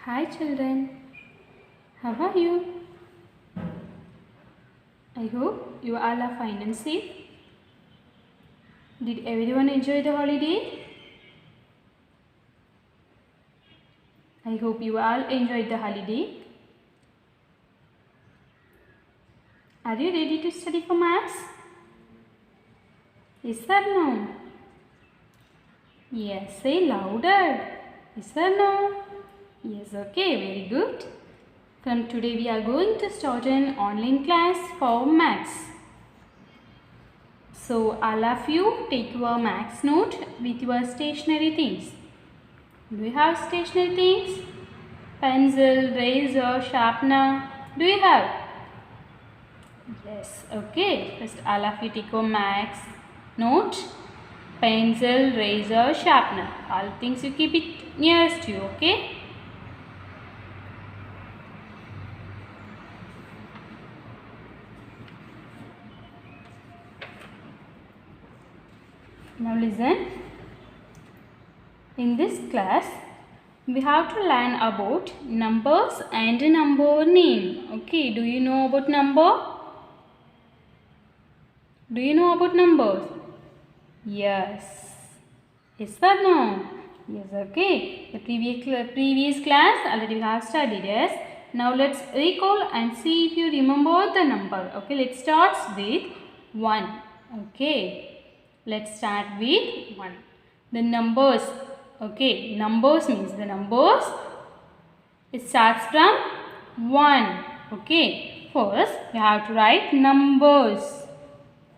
Hi children, how are you? I hope you all are fine and safe. Did everyone enjoy the holiday? I hope you all enjoyed the holiday. Are you ready to study for maths? Yes or no? Yes, say louder. Yes or no? Yes, okay, very good. From today we are going to start an online class for maths. So all of you take your maths note with your stationery things. Do you have stationery things? Pencil, razor, sharpener. Do you have? Yes. Okay. First all of you take your maths note. Pencil, razor, sharpener. All things you keep it nearest you. Okay. Now listen. In this class, we have to learn about numbers and number name. Okay. Do you know about number? Do you know about numbers? Yes. Yes or no? Yes, okay. The previous class already we have studied. Yes. Now let's recall and see if you remember the number. Okay, let's start with 1. Okay. Let's start with 1. The numbers. Okay, numbers means the numbers. It starts from 1. Okay. First, we have to write numbers.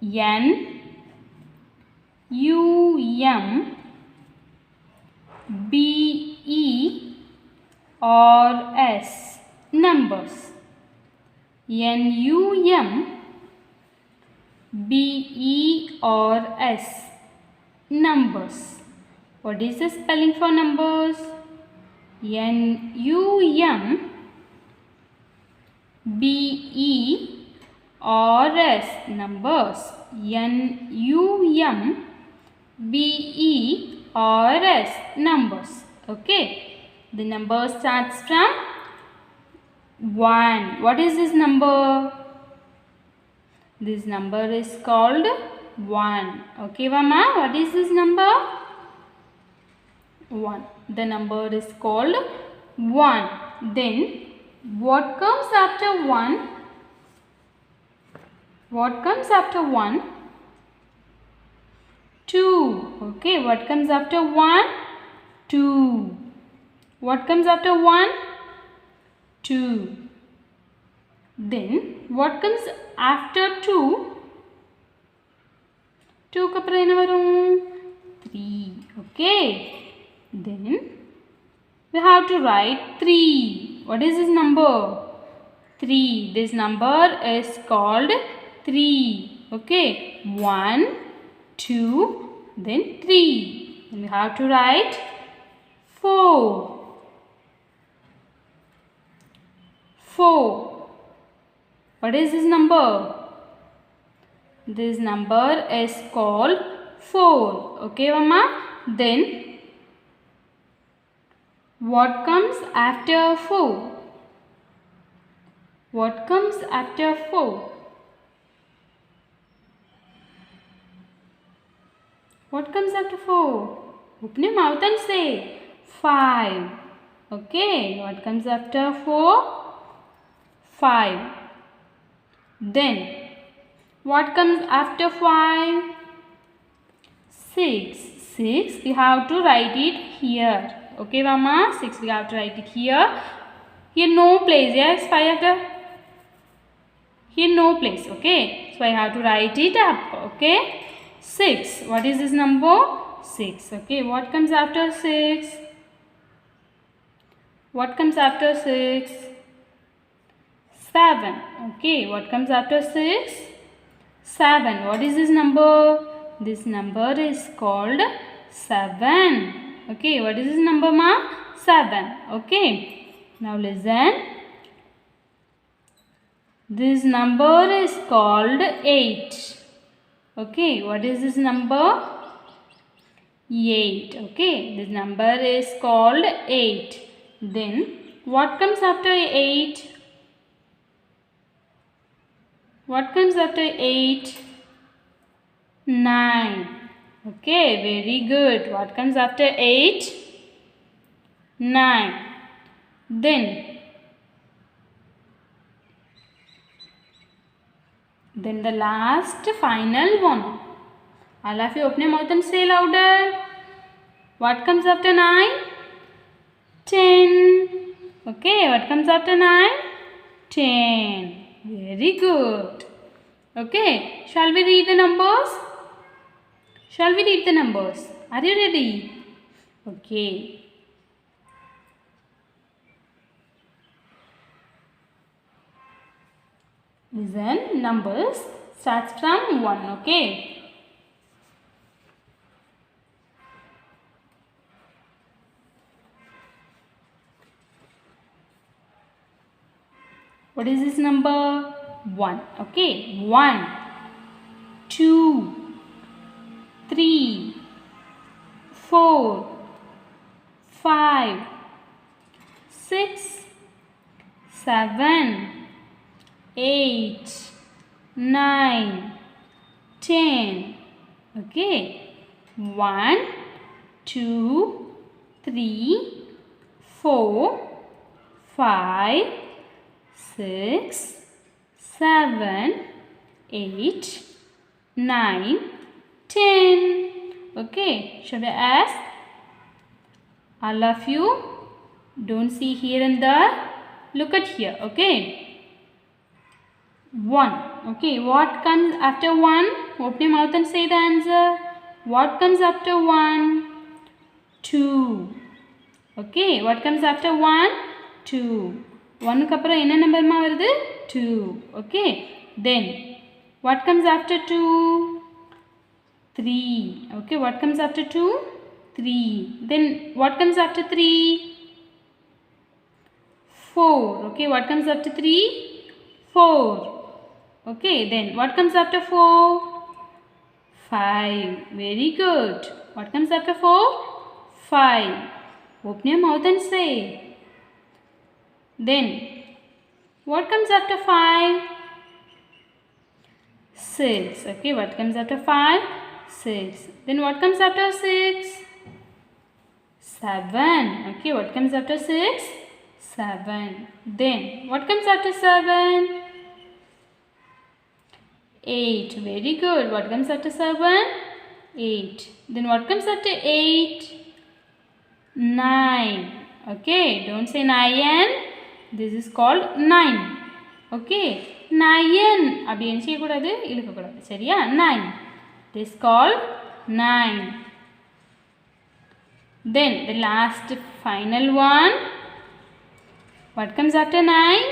N U M B E or S. Numbers. N U M B E or S. Numbers. What is the spelling for numbers? N U M B E or S. Numbers. N U M B E or S. Numbers. Okay. The number starts from 1. What is this number? This number is called 1. Okay, Mama. What is this number? 1. The number is called 1. Then, what comes after 1? What comes after 1? 2. Okay, what comes after 1? 2. What comes after 1? 2. Then, what comes after 2? 2 க்கு அப்புறம் என்ன வரும்? 3. Okay. Then, we have to write 3. What is this number? 3. This number is called 3. Okay. 1, 2, then 3. And we have to write 4. 4. What is this number? This number is called 4. Okay, Mama? Then, what comes after 4? What comes after 4? What comes after 4? Open your mouth and say 5. Okay, what comes after 4? 5. Then, what comes after 5? 6. 6, we have to write it here. Okay, Mama? 6, we have to write it here. Here no place. Yes, 5 after. Here no place. Okay, so I have to write it up. Okay, 6. What is this number? 6. Okay, what comes after 6? What comes after 6? 7. Okay, what comes after 6? 7. What is this number? This number is called 7. Okay, what is this number, Ma? 7. Okay, now listen. This number is called 8. Okay, what is this number? 8. Okay, this number is called 8. Then, What comes after 8? What comes after 8? 9. Okay, very good. What comes after 8? 9. Then the last final one. All of you open your mouth and say louder. What comes after 9? 10. Okay, what comes after 9? 10. Very good. Okay, shall we read the numbers? Shall we read the numbers? Are you ready? Okay. Listen, numbers starts from 1, okay? What is this number? 1, okay? 1, 2, 3, 4, 5, 6, 7, 8, 9, 10. Okay. 1, 2, 3, 4, 5, 6, 7, 8, 9, 10. Okay. Shall we ask? All of you don't see here and there. Look at here. Okay. 1. Okay, what comes after 1? Open your mouth and say the answer. What comes after 1? 2. Okay, what comes after 1? 2. 1 க்கு அப்புறம் என்ன நம்பர்மா வருது? 2. Okay, then what comes after 2? 3. Okay, what comes after 2? 3. Then what comes after 3? 4. Okay, what comes after 3? 4. Okay, then what comes after 4? 5. Very good. What comes after 4? 5. Open your mouth and say. Then, what comes after 5? 6. Okay, what comes after 5? 6. Then what comes after 6? 7. Okay, what comes after 6? 7. Then, what comes after 7? 8. Very good. What comes after 7? 8. Then what comes after 8? 9. Okay. Don't say 9. This is called 9. Okay. 9. அப்படின்னு செய்யக்கூடாது, இழுக்கக்கூடாது. சரியா? 9. This is called 9. Then the last final one. What comes after 9?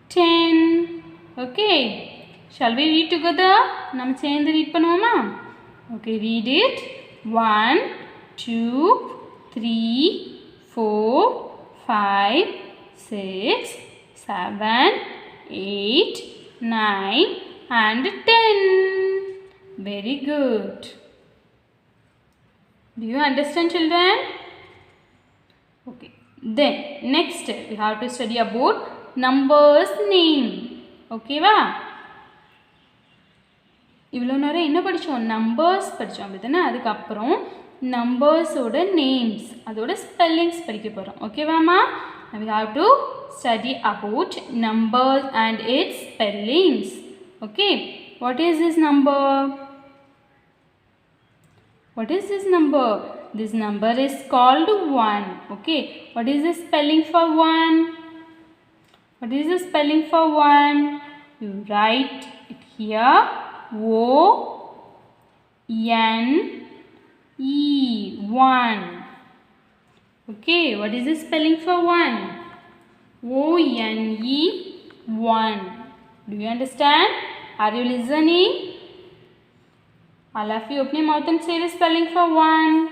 10. Okay. Shall we read together? நம்ம சேர்ந்து read பண்ணுவோமா? Okay, read it. 1, 2, 3, 4, 5, 6, 7, 8, 9 and 10. Very good. Do you understand, children? Okay. Then next we have to study about numbers name. Okay va? இவ்வளோ நேரம் என்ன படித்தோம்? Numbers படித்தோம் அப்படிதானே. அதுக்கப்புறம் நம்பர்ஸோட நேம்ஸ், அதோட ஸ்பெல்லிங்ஸ் படிக்க போகிறோம். ஓகேவாம்மா? we have to study about numbers and its spellings. Okay, what is this number? What is this number? This number is called 1. Okay, what is the spelling for 1? What is the spelling for 1? You write it here. O-N-E 1. Okay, what is the spelling for 1? O-N-E 1. Do you understand? Are you listening? All of you open your mouth and say the spelling for 1.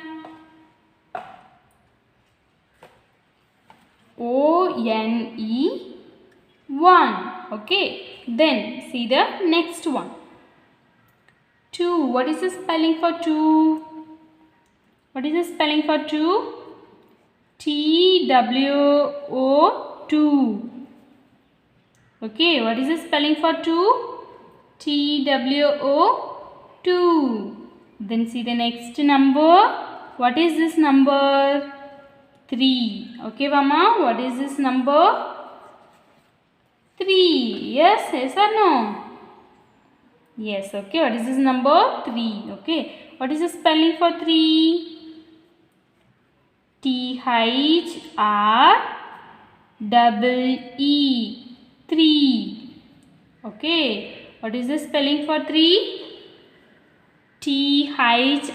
O-N-E 1. Okay, then see the next one. 2. What is the spelling for 2? What is the spelling for 2? T-W-O. two. Okay, what is the spelling for two? two. Then see the next number. What is this number? 3. Okay, Mama, what is this number? 3. Yes, yes or no? Yes, okay. What is this number? 3. Okay. What is the spelling for 3? THREE. 3. Okay. What is the spelling for 3? THREE.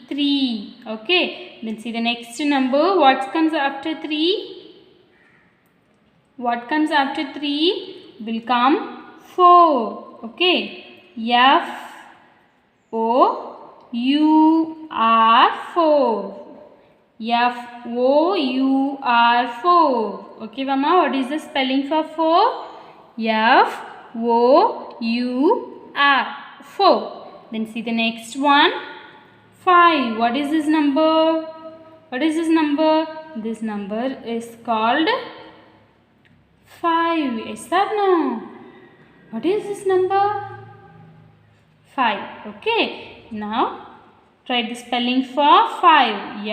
3. Okay. Then see the next number. What comes after 3? What comes after 3 will come 4. Okay. FOUR 4. FOUR 4. Okay, Mama, what is the spelling for 4? FOUR 4. Then see the next one. 5. What is this number? What is this number? This number is called 5. Yes or no? What is this number? 5. Okay. Now try the spelling for 5.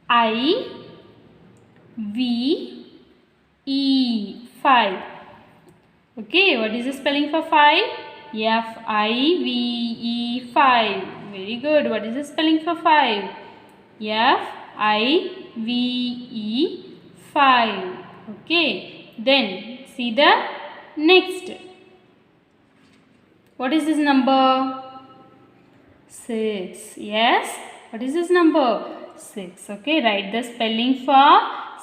FIVE. 5. Okay. What is the spelling for 5? FIVE. 5. Very good. What is the spelling for 5? FIVE. 5. Okay. Then see the next. What is this number? 6. Yes. What is this number? 6. Okay. Write the spelling for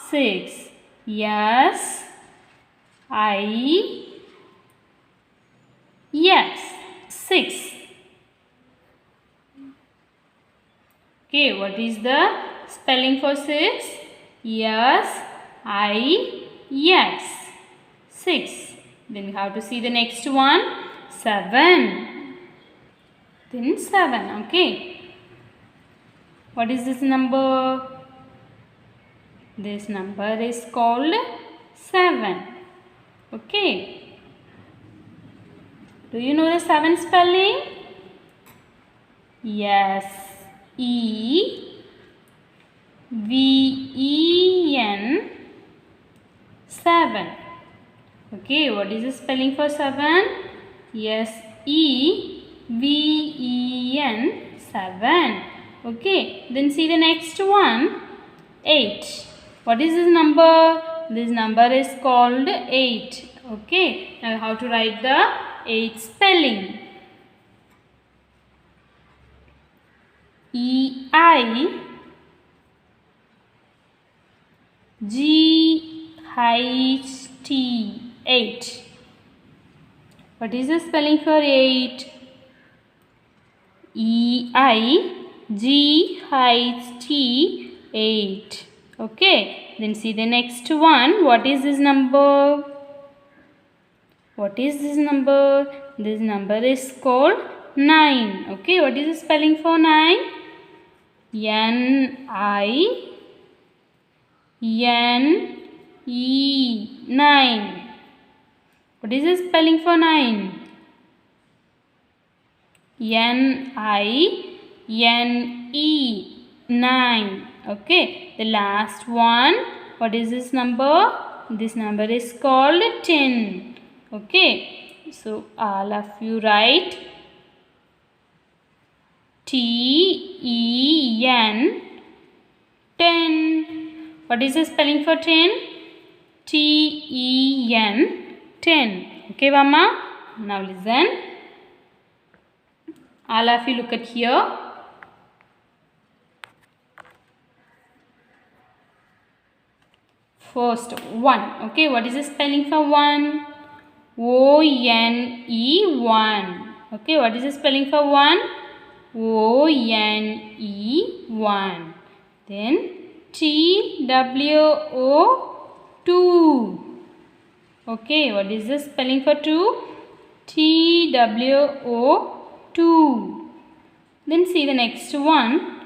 6. Yes. Yes. 6. Okay. What is the spelling for 6? Yes. Yes. 6. Then we have to see the next one. 7. Then 7. Okay. What is this number? This number is called 7. Okay. Do you know the 7 spelling? Yes. EVEN 7. Okay, what is the spelling for 7? Yes, EVEN 7. Okay, then see the next one. 8. What is this number? This number is called 8. Okay, now how to write the 8 spelling? EIGHT 8. What is the spelling for 8? EIGHT 8. Okay, then see the next one. What is this number? What is this number? This number is called 9. Okay, what is the spelling for 9? NINE 9. What is the spelling for 9? NINE 9. Okay, the last one. What is this number? This number is called 10. Okay, so all of you write TEN 10. What is the spelling for 10? TEN 10. Okay, Mama. Now listen. All of you look at here. First, 1. Okay, what is the spelling for 1? ONE 1. Okay, what is the spelling for 1? ONE 1. Then TWO 2. Okay, what is the spelling for 2? TWO 2. Then see the next one.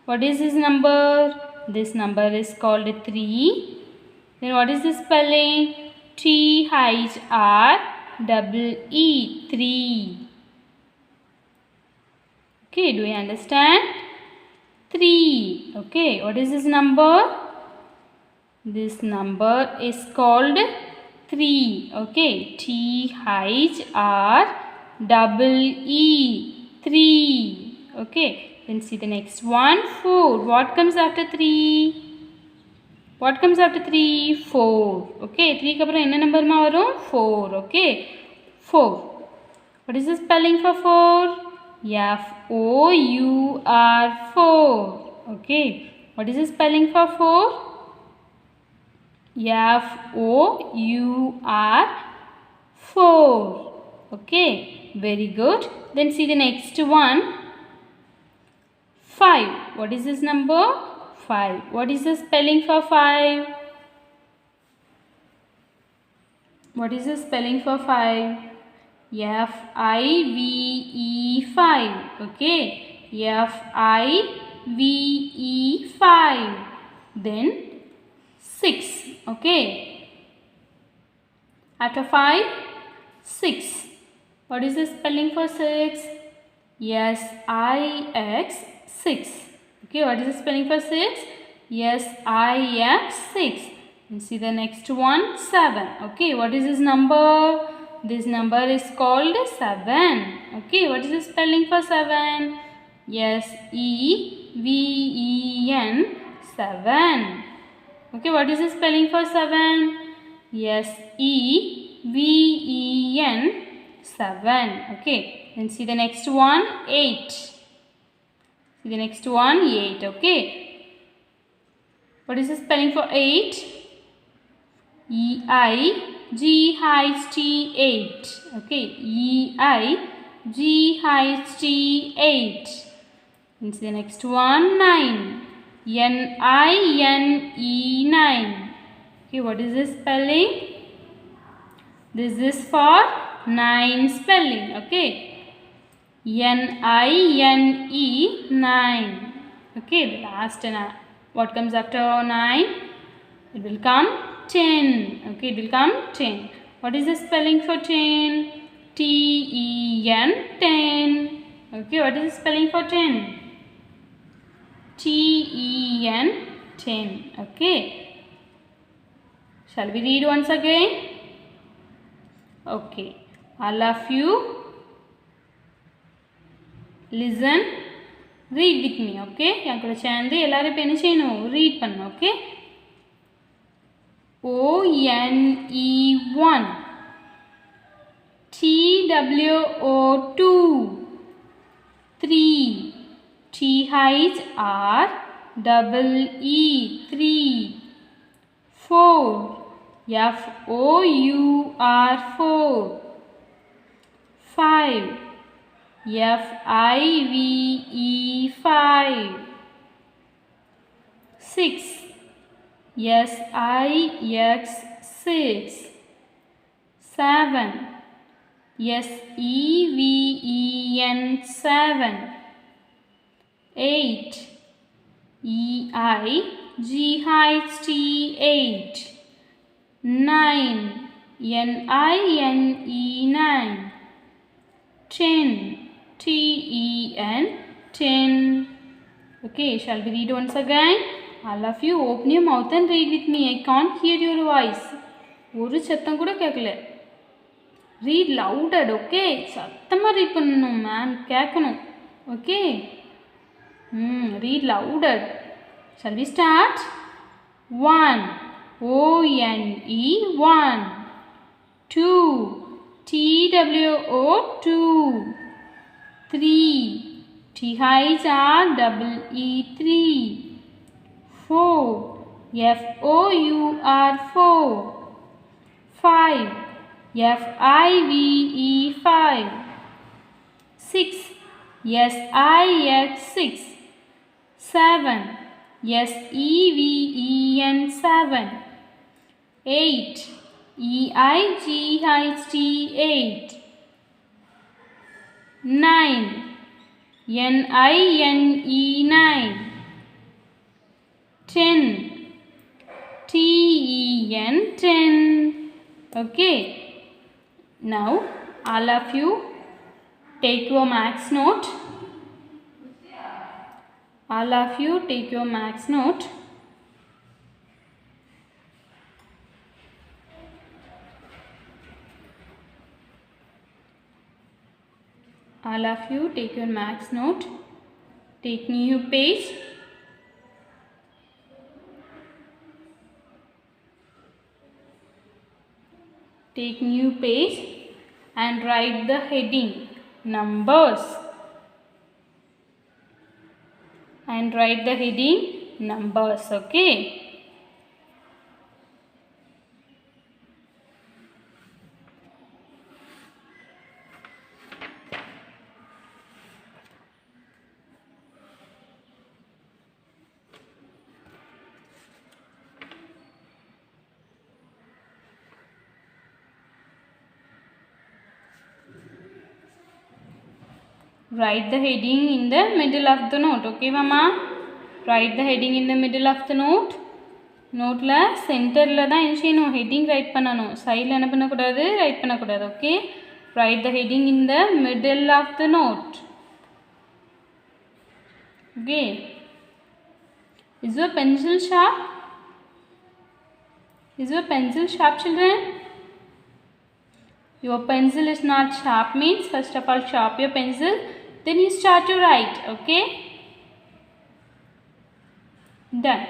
What is this number? This number is called 3. Then what is the spelling? T-H-R-E-E, 3. Okay, do you understand? 3. Okay, what is this number? This number is called 3. Okay, T-H-R-E-E, 3. Okay, then see the next one, 4. What comes after 3? What comes after 3? 4. Okay, 3 ku appuram enna number ma varum? 4. Okay, 4. What is the spelling for 4? F-O-U-R, 4. Okay, what is the spelling for 4? F-O-U-R, 4. Okay, very good. Then see the next one, 5. What is this number? 5. What is the spelling for 5? What is the spelling for 5? F-I-V-E, 5. Okay, F-I-V-E, 5. Then 6. Okay, after 5, 6. What is the spelling for 6? S-I-X, 6. Okay, what is the spelling for 6? S-I-X, 6. And see the next one, 7. Okay, what is this number? This number is called 7. Okay, what is the spelling for 7? S-E-V-E-N, 7. Okay, what is the spelling for 7? S-E-V-E-N, 7. Okay, then see the next one, 8. See the next one, 8. Okay, what is the spelling for 8? E-I-G-H-T, 8. Okay, E-I-G-H-T, 8. And see the next one, 9. N-I-N-E, 9. Okay, what is this spelling? This is for 9 spelling. Okay, N-I-N-E, 9. Okay, the last what comes after 9? It will come 10. Okay, it will come 10. What is the spelling for 10? T-E-N, 10. Okay, what is the spelling for 10? T-E-N, 10. Okay, shall we read once again? Okay, all of you listen, read with me. Okay, yang kuda சேர்ந்து எல்லாரும் இப்ப என்ன செய்யணும்? Read பண்ணணும். Okay, O-N-E-1, T-W-O-2, 3, T-H-R-E-E, 3, 4, F-O-U-R, 4, 5, F-I-V-E, 5, 6, S-I-X, 6, 7, S-E-V-E-N, 7, 8, E-I-G-H-T, 8, 9, N-I-N-E, 9, 10, T-E-N, 10. Okay, shall we read once again? All of you open your mouth and read with me. I can't hear your voice. ஒரு சத்தம் கூட கேட்கல. Read louder. Okay, சத்தமா read பண்ணணும் ma'am, கேட்கணும். Okay, read louder. Shall we start? 1, O-N-E, 1, 2, T-W-O, 2, 3, T-H-R-E-E, 3, 4, F-O-U-R, 4, 5, F-I-V-E, 5, 6, S-I-X, 6, 7, S-E-V-E-N, 7, 8, E-I-G-H-T, 8, 9, N-I-N-E, 9, 10. Okay. Now all of you take your max note. All of you take your max note. All of you take your max note. Take new page. Take new page and write the heading numbers. And write the heading numbers. Okay. Write the heading in the middle of the note. Okay, Mama? Write the heading in the middle of the note. Note la center la da enchino heading write panano. Side la enna panna kudadu, write panna kudadu. Okay? Write the heading in the middle of the note. Okay. Is your pencil sharp? Is your pencil sharp, children? Your pencil is not sharp means first of all sharp your pencil, then you start to write. Okay? Done.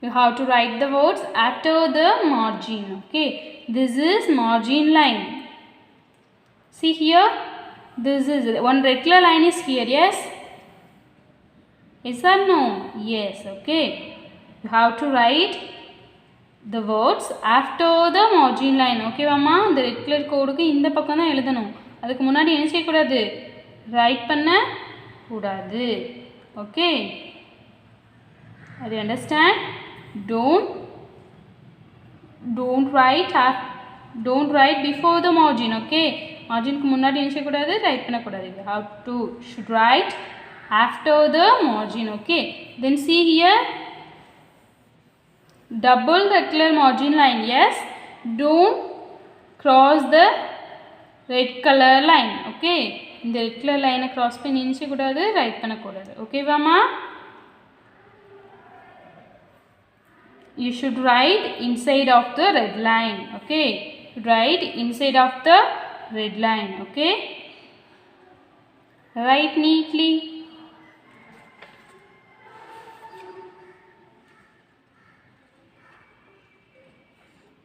You have to write the words after the margin. Okay? This is margin line. See here? This is one regular line is here. Yes? Yes or no? Yes. Okay. You have to write the words after the margin line. Okay, Mama? The red color code ku இந்த பக்கம் தான் எழுதணும். அதுக்கு முன்னாடி என்ன செய்ய கூடாது? Right பண்ண கூடாது. Okay? Are you understand? Don't write before the margin. Okay? Margin ku முன்னாடி என்ன செய்ய கூடாது? ரைட் பண்ண கூடாது. You have to should write after the margin. Okay? Then see here. Double regular margin line. Yes. Don't cross the red color line. Okay. இந்த red color line cross பண்ணி என்ன செய்ய கூடாது? ரைட் பண்ண கூடாது. Okay, Mama? You should write inside of the red line. Okay. Write inside of the red line. Okay. Write neatly.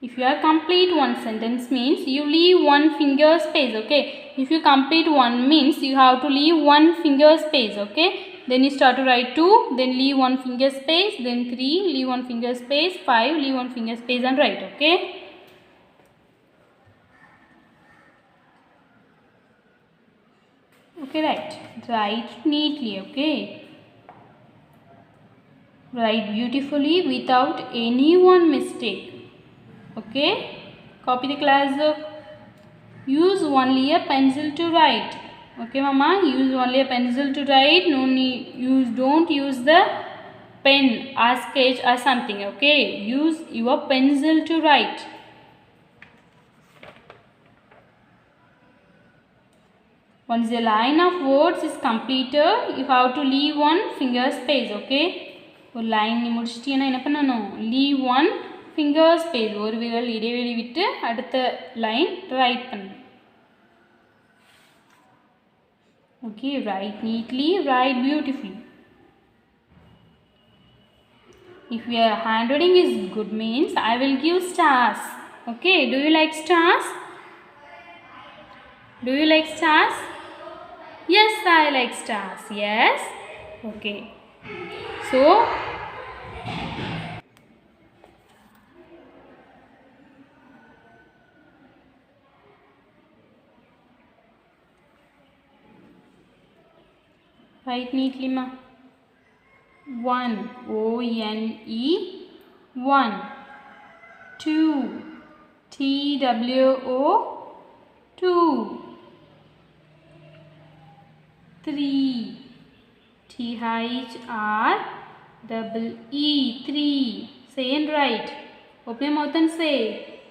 If you are complete one sentence means you leave one finger space. Okay. If you complete one means you have to leave one finger space. Okay. Then you start to write 2, then leave one finger space, then 3, leave one finger space, 5, leave one finger space and write. Okay. Okay, right. Write neatly. Okay. Write beautifully without any one mistake. Okay. Copy the class book. Use only a pencil to write. Okay, Mama? Use only a pencil to write. No need. Don't use the pen or sketch or something. Okay. Use your pencil to write. Once the line of words is completed, you have to leave one finger space. Okay. ஒரு line நீ முடிச்சிட்டியனா என்ன பண்ணணும்? Leave one finger space. ஒரு விரல் இடைவெளி விட்டு அடுத்த line right பண்ணணும். Okay, write neatly, write beautifully. If your handwriting is good means I will give stars. Okay, do you like stars? Do you like stars? Yes, I like stars. Yes. Okay. So write neatly, ma. 1, O-N-E, 1. 2, T-W-O, 2. 3, T-H-R, double E, 3. Say and write. Open your mouth and say.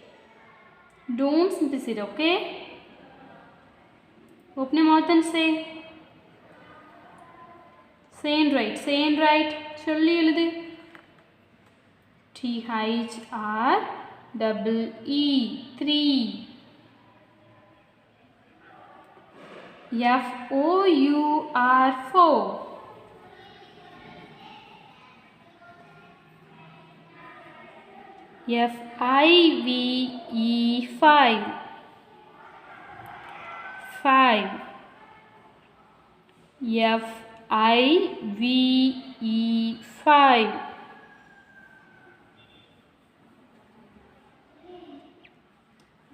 Don't miss it, okay? Open your mouth and say. Say and write. Say and write. Cholli எழுது. THR double E, 3. FOUR, 4. FIVE, 5. 5. FIVE, 5.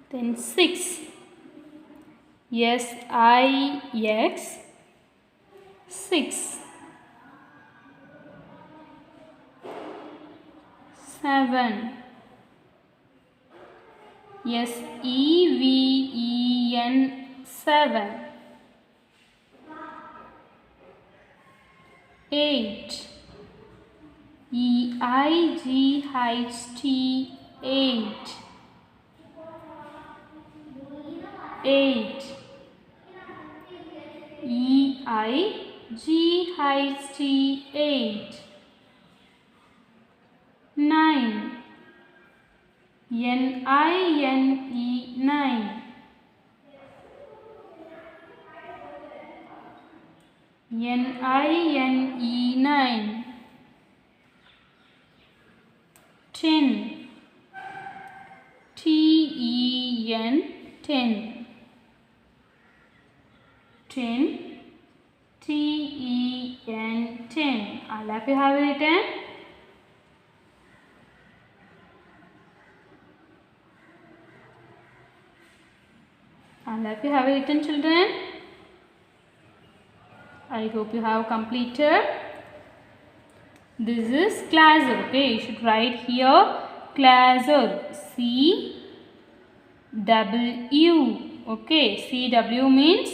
Then 6. SIX, 6. 7. SEVEN, 7. 8. EIGHT, 8. 8. EIGHT, 8. 9. NINE, 9. 9. 10. TEN, 10. 10. TEN, 10. All of you have written? All of you have written, children? I hope you have completed. This is classwork. Okay, you should write here classwork. CW. Okay, CW means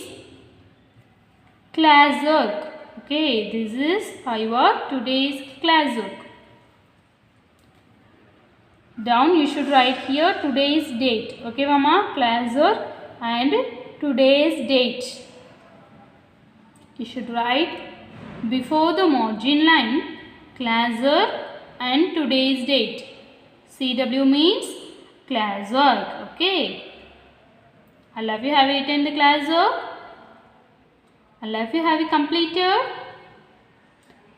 classwork. Okay, this is our today's classwork. Down you should write here today's date. Okay, mama, classwork and today's date. You should write before the margin line classwork and today's date. CW means classwork. Okay. All of you have written the classwork. All of you have completed.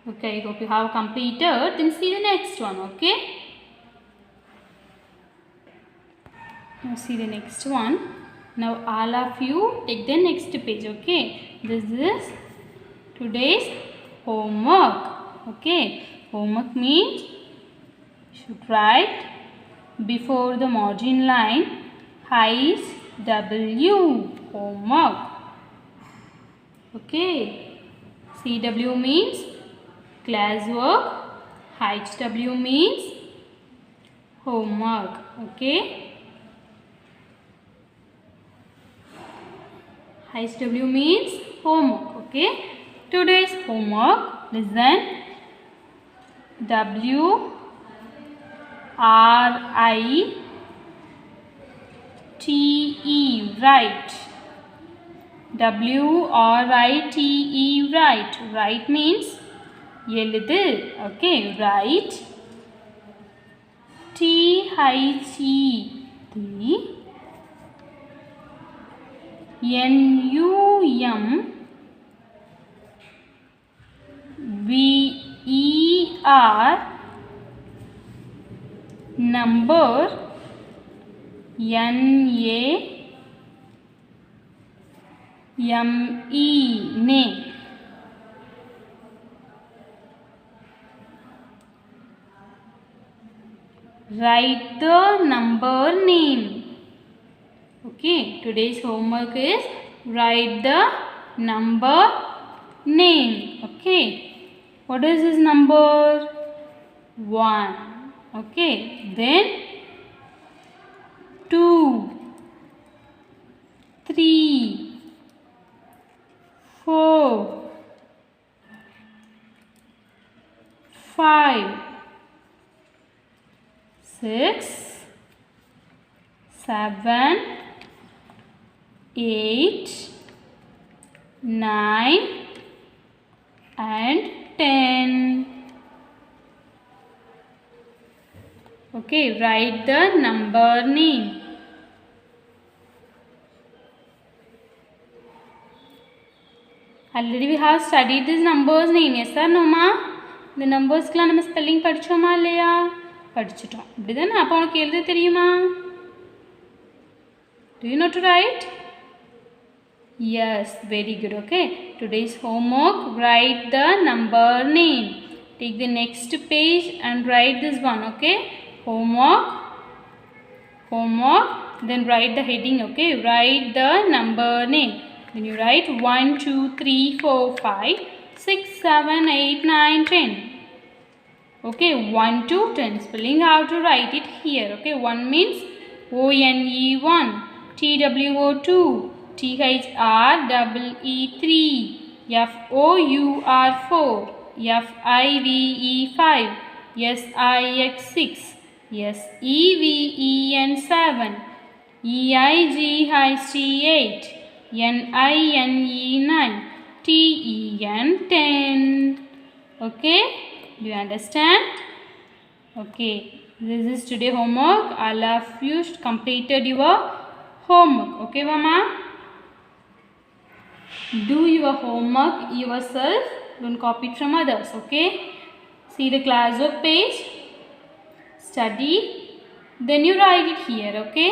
Okay, I hope you have completed. Then see the next one. Okay. Now see the next one. Now all of you take the next page. Okay. This is today's homework. Okay. Homework means you should write before the margin line height W. Homework. Okay. CW means classwork. Height W means homework. Okay. HW means homework. Okay. Today's homework. Listen. WRITE. Write. WRITE. Write. Write means எழுது. Okay. Write. THET. NUMBER. Number. NAME. Name. Write the number name. Okay, today's homework is write the number name. Okay, what is his number? 1. Okay, then 2, 3, 4, 5, 6, 7, 8, 9 and 10. Okay, write the number name. Already we have studied this numbers name. Yes or no ma? The numbers kla nama spelling படிச்சோமா இல்லையா? படிச்சிட்டோம். அப்படிதானே? அப்போ உனக்கு எழுத தெரியுமா? Do you know to write? Yes, very good. Okay. Today's homework, write the number name. Take the next page and write this one. Okay. Homework. Homework. Then write the heading. Okay. Write the number name. Then you write 1, 2, 3, 4, 5, 6, 7, 8, 9, 10. Okay. 1 to 10. Spelling how to write it here. Okay. 1 means O-N-E 1. T-W-O 2. T-H-R-E-E 3. F-O-U-R 4. F-I-V-E 5. S-I-X 6. S-E-V-E-N 7. E-I-G-H-T 8. N-I-N-E 9. T-E-N 10. Okay? Do you understand? Okay. This is today homework. All of you completed your homework. Okay, mama? Do your homework yourself. Don't copy it from others. Okay? See the classwork page. Study. Then you write it here. Okay?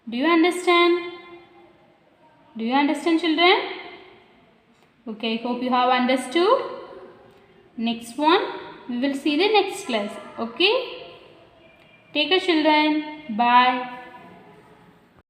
Do you understand? Do you understand, children? Okay, I hope you have understood. Next one, we will see the next class. Okay? Take care, children. Bye.